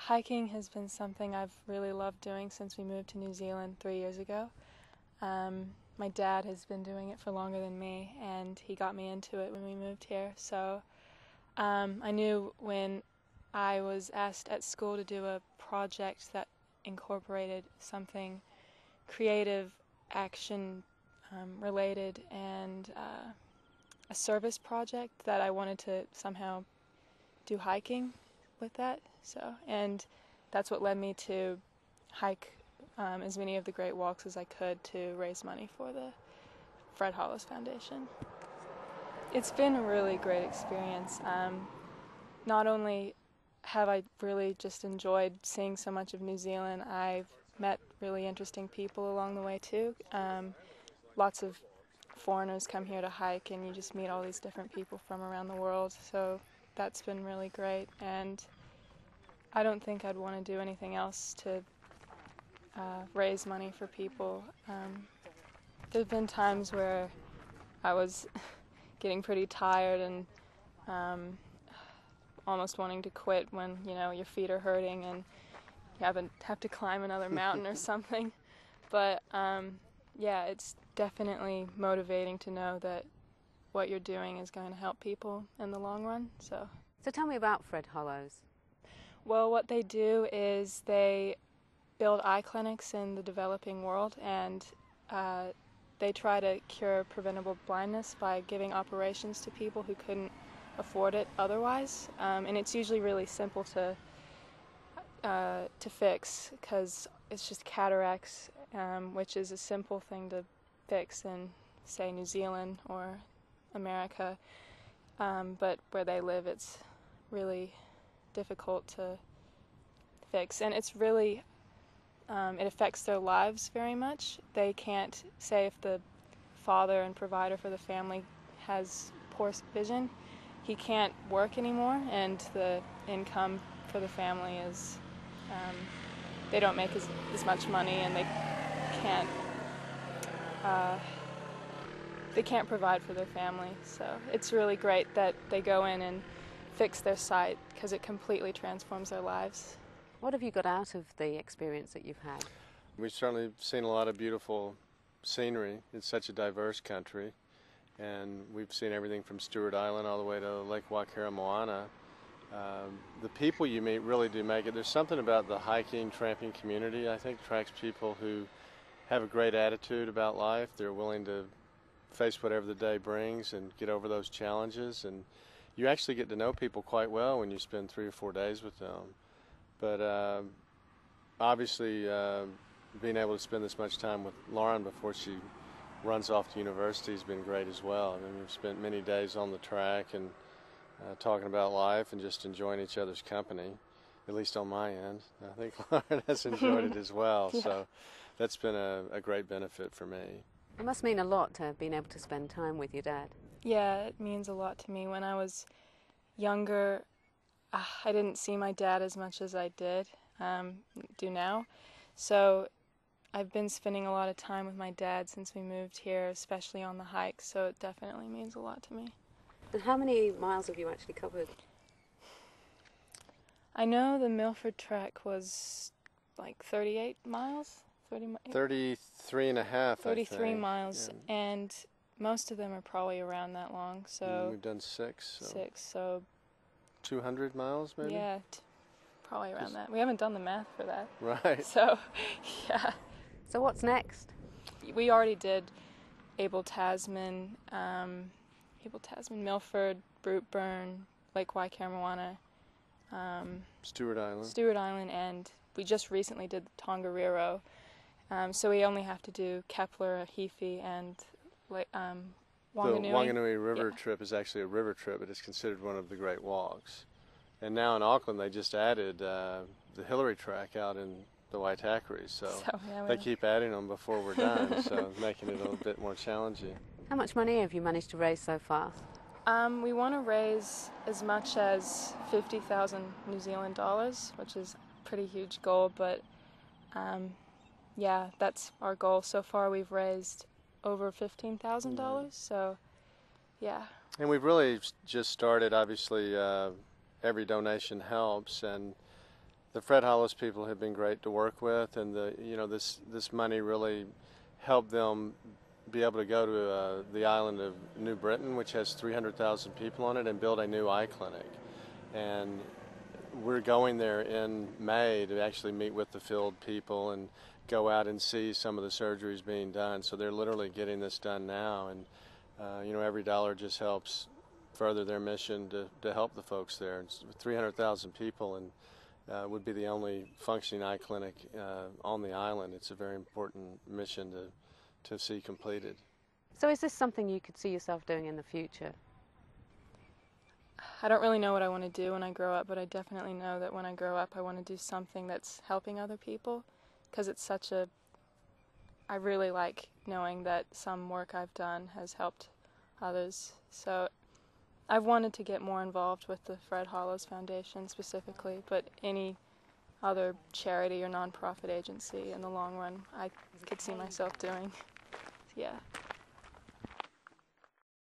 hiking has been something I've really loved doing since we moved to New Zealand 3 years ago. My dad has been doing it for longer than me, and he got me into it when we moved here. So I knew when I was asked at school to do a project that incorporated something creative, action related, and a service project, that I wanted to somehow do hiking with that. And that's what led me to hike as many of the Great Walks as I could to raise money for the Fred Hollis Foundation. It's been a really great experience. Not only have I really just enjoyed seeing so much of New Zealand, I've met really interesting people along the way too. Lots of foreigners come here to hike, and you just meet all these different people from around the world, so that's been really great. And I don't think I'd want to do anything else to raise money for people. There have been times where I was getting pretty tired and almost wanting to quit when, you know, your feet are hurting and you have to climb another mountain or something. But yeah, it's definitely motivating to know that what you're doing is going to help people in the long run. So tell me about Fred Hollows. Well, what they do is they build eye clinics in the developing world, and they try to cure preventable blindness by giving operations to people who couldn't afford it otherwise. And it's usually really simple to fix, because it's just cataracts, which is a simple thing to fix in, say, New Zealand or America. But where they live, it's really difficult to fix, and it's really it affects their lives very much. They can't, say, if the father and provider for the family has poor vision, he can't work anymore, and the income for the family is they don't make as much money, and they can't provide for their family. So it's really great that they go in and fix their sight, because it completely transforms their lives. What have you got out of the experience that you've had? We've certainly seen a lot of beautiful scenery. It's such a diverse country, and we've seen everything from Stewart Island all the way to Lake Waikaremoana. The people you meet really do make it. There's something about the hiking, tramping community, I think, attracts people who have a great attitude about life. They're willing to face whatever the day brings and get over those challenges, and you actually get to know people quite well when you spend 3 or 4 days with them. But obviously, being able to spend this much time with Lauren before she runs off to university has been great as well. I mean, we've spent many days on the track and talking about life and just enjoying each other's company, at least on my end. I think Lauren has enjoyed it as well, yeah. So that's been a great benefit for me. It must mean a lot to being able to spend time with your dad. Yeah, it means a lot to me. When I was younger, I didn't see my dad as much as I do now. So I've been spending a lot of time with my dad since we moved here, especially on the hike, so it definitely means a lot to me. And how many miles have you actually covered? I know the Milford trek was like 38 miles? 33 and a half, 33 I think. miles, yeah. And most of them are probably around that long. So we've done 6. So 200 miles, maybe? Yeah, probably around that. We haven't done the math for that. Right. So, yeah. So what's next? We already did Abel Tasman, Milford, Bruteburn, Lake Waikaremoana, Stewart Island, and we just recently did Tongariro. So we only have to do Kepler, Heaphy, and Wanganui. The Wanganui River trip is actually a river trip, but it's considered one of the Great Walks. And now in Auckland, they just added the Hillary track out in the Waitakere, so yeah, they keep adding them before we're done, so making it a little bit more challenging. How much money have you managed to raise so far? We want to raise as much as 50,000 New Zealand dollars, which is a pretty huge goal, but yeah, that's our goal. So far we've raised over $15,000, so yeah. And we've really just started. Obviously every donation helps, and The Fred Hollis people have been great to work with, and this money really helped them be able to go to the island of New Britain, which has 300,000 people on it, and build a new eye clinic. And we're going there in May to actually meet with the field people and go out and see some of the surgeries being done. So they're literally getting this done now, and every dollar just helps further their mission to help the folks there. It's 300,000 people, and would be the only functioning eye clinic on the island. It's a very important mission to see completed. So is this something you could see yourself doing in the future? I don't really know what I want to do when I grow up, but I definitely know that when I grow up I want to do something that's helping other people, because I really like knowing that some work I've done has helped others. So I've wanted to get more involved with the Fred Hollis Foundation specifically, but any other charity or nonprofit agency in the long run I could see myself doing. Yeah.